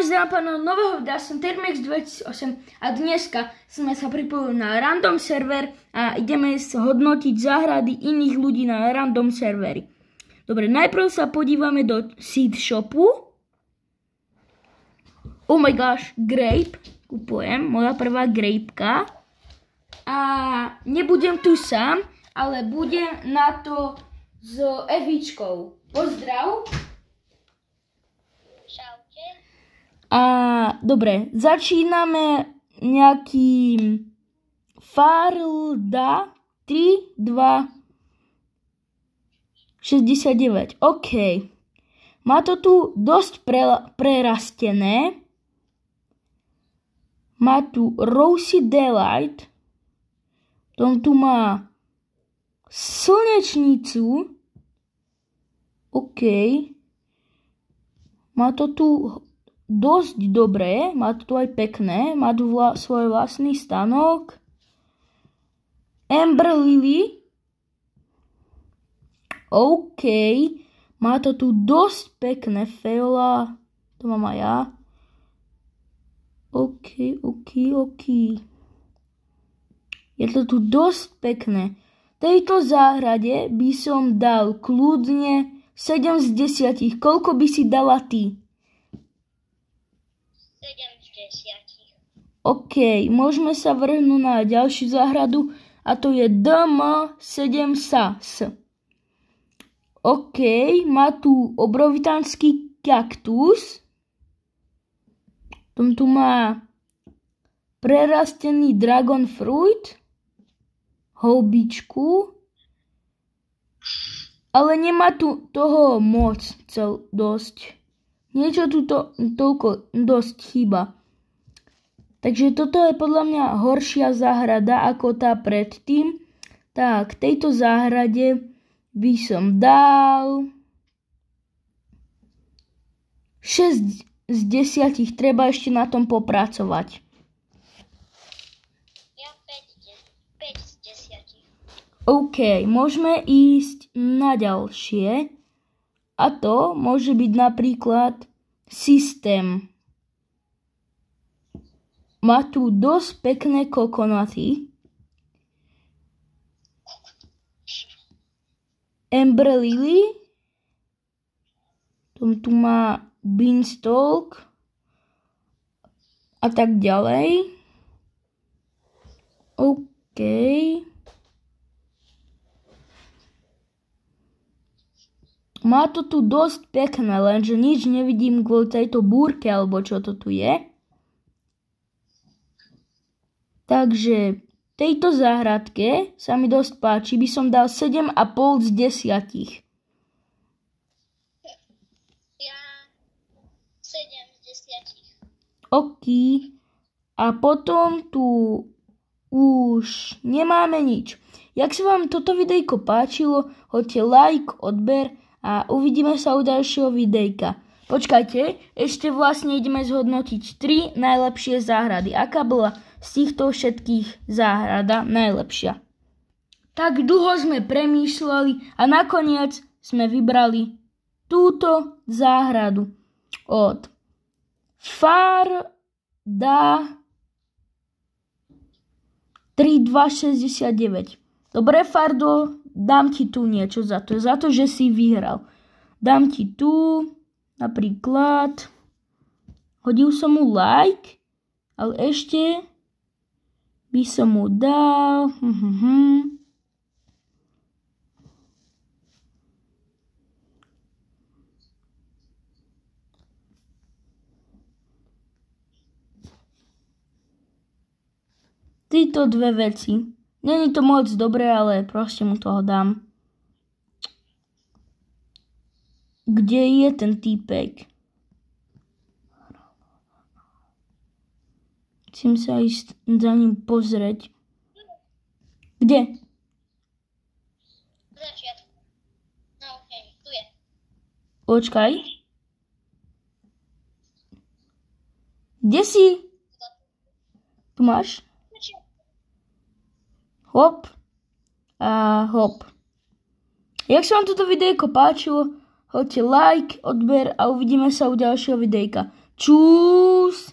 Zdravím pána nového videa, som Termex 2008 a dneska sme sa pripojili na random server a ideme hodnotiť záhrady iných ľudí na random serveri. Dobre, najprv sa podívame do seed shopu. Oh my gosh, grape, kupujem, moja prvá grapeka. A nebudem tu sám, ale budem na to s Evičkou. Pozdrav. A dobre, začíname nejakým Farlda 3, 2, 69. OK. Má to tu dosť prerastené. Má tu Rosy Delight. Tom tu má slnečnicu. OK. Má to tu dosť dobré, má to tu aj pekné, má tu svoj vlastný stanok. Amber Lily. OK. Má to tu dosť pekné. Feola. To mám aj ja. OK. Je to tu dosť pekné. Tejto záhrade by som dal kľudne 7 z 10. Koľko by si dala ty? 7 z 10. OK, môžeme sa vrhnúť na ďalšiu záhradu a to je DM7 SAS. OK, má tu obrovitánsky kaktus. Tom tu má prerastený dragon fruit, houbičku, ale nemá tu toho moc dosť. Niečo tu toľko dosť chýba. Takže toto je podľa mňa horšia záhrada ako tá predtým. Tak, tejto záhrade by som dal 6 z 10. Treba ešte na tom popracovať. Ja 5 z 10. OK, môžeme ísť na ďalšie. A to môže byť napríklad systém. Má tu dosť pekné kokonaty. Amber Lily. Tu má beanstalk. A tak ďalej. OK. Má to tu dosť pekné, lenže nič nevidím kvôli tejto búrke, alebo čo to tu je. Takže tejto záhradke sa mi dosť páči, by som dal 7,5 z 10. Ja 7 z 10. OK. A potom tu už nemáme nič. Jak sa vám toto videjko páčilo, hoďte like, odber a uvidíme sa u ďalšieho videjka. Počkajte, ešte vlastne ideme zhodnotiť 3 najlepšie záhrady. Aká bola z týchto všetkých záhrada najlepšia? Tak dlho sme premýšľali a nakoniec sme vybrali túto záhradu od Farda 3269. Dobre, Fardo, dám ti tu niečo za to, že si vyhral. Dám ti tu napríklad, hodil som mu like, ale ešte by som mu dal tieto dve veci. Není to moc dobré, ale proste mu toho dám. Kde je ten týpek? Chcem sa ísť za ním pozrieť. Kde? Začiatku. No okej, tu je. Počkaj. Kde si? Tu máš? Hop. A hop. Jak sa vám toto videjko páčilo, hoďte like, odber a uvidíme sa u ďalšieho videjka. Čus.